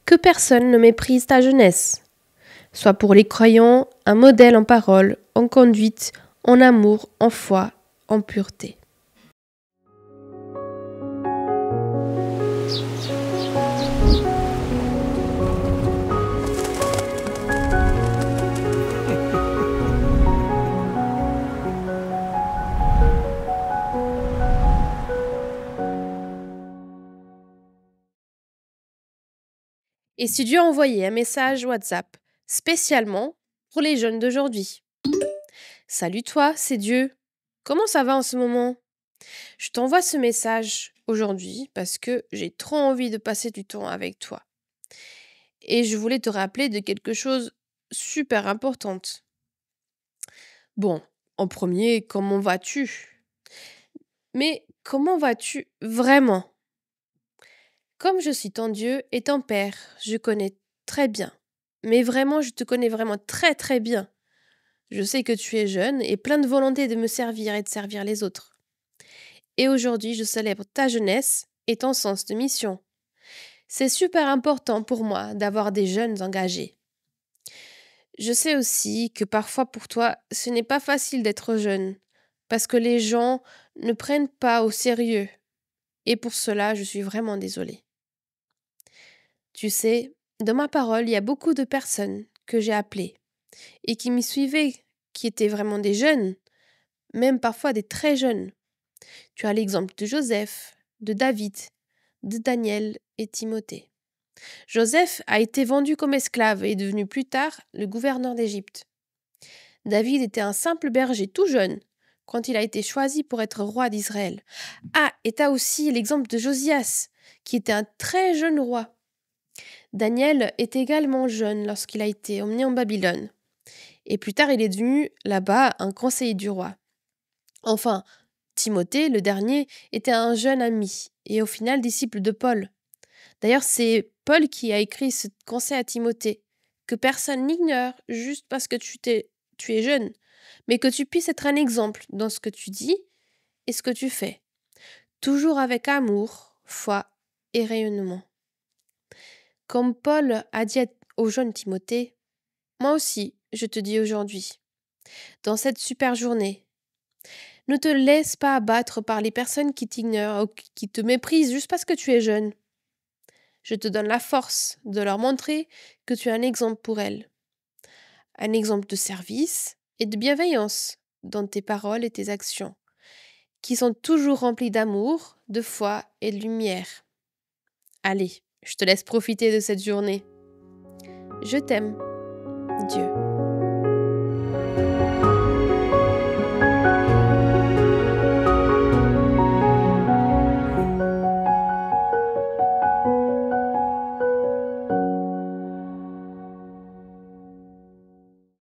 Que personne ne méprise ta jeunesse. Sois pour les croyants un modèle en parole, en conduite, en amour, en foi, en pureté. Et si Dieu a envoyé un message WhatsApp spécialement pour les jeunes d'aujourd'hui. Salut toi, c'est Dieu. Comment ça va en ce moment? Je t'envoie ce message aujourd'hui parce que j'ai trop envie de passer du temps avec toi. Et je voulais te rappeler de quelque chose super importante. Bon, en premier, comment vas-tu? Mais comment vas-tu vraiment? Comme je suis ton Dieu et ton Père, je connais très bien. Mais vraiment, je te connais vraiment très très bien. Je sais que tu es jeune et plein de volonté de me servir et de servir les autres. Et aujourd'hui, je célèbre ta jeunesse et ton sens de mission. C'est super important pour moi d'avoir des jeunes engagés. Je sais aussi que parfois pour toi, ce n'est pas facile d'être jeune, parce que les gens ne prennent pas au sérieux. Et pour cela, je suis vraiment désolée. Tu sais, dans ma parole, il y a beaucoup de personnes que j'ai appelées et qui m'y suivaient, qui étaient vraiment des jeunes, même parfois des très jeunes. Tu as l'exemple de Joseph, de David, de Daniel et Timothée. Joseph a été vendu comme esclave et est devenu plus tard le gouverneur d'Égypte. David était un simple berger tout jeune quand il a été choisi pour être roi d'Israël. Ah, et tu as aussi l'exemple de Josias, qui était un très jeune roi. Daniel est également jeune lorsqu'il a été emmené en Babylone. Et plus tard, il est devenu là-bas un conseiller du roi. Enfin, Timothée, le dernier, était un jeune ami et au final disciple de Paul. D'ailleurs, c'est Paul qui a écrit ce conseil à Timothée, que personne n'ignore juste parce que tu es jeune, mais que tu puisses être un exemple dans ce que tu dis et ce que tu fais, toujours avec amour, foi et rayonnement. Comme Paul a dit au jeune Timothée, moi aussi, je te dis aujourd'hui, dans cette super journée, ne te laisse pas abattre par les personnes qui t'ignorent ou qui te méprisent juste parce que tu es jeune. Je te donne la force de leur montrer que tu es un exemple pour elles. Un exemple de service et de bienveillance dans tes paroles et tes actions, qui sont toujours remplies d'amour, de foi et de lumière. Allez, je te laisse profiter de cette journée. Je t'aime, Dieu.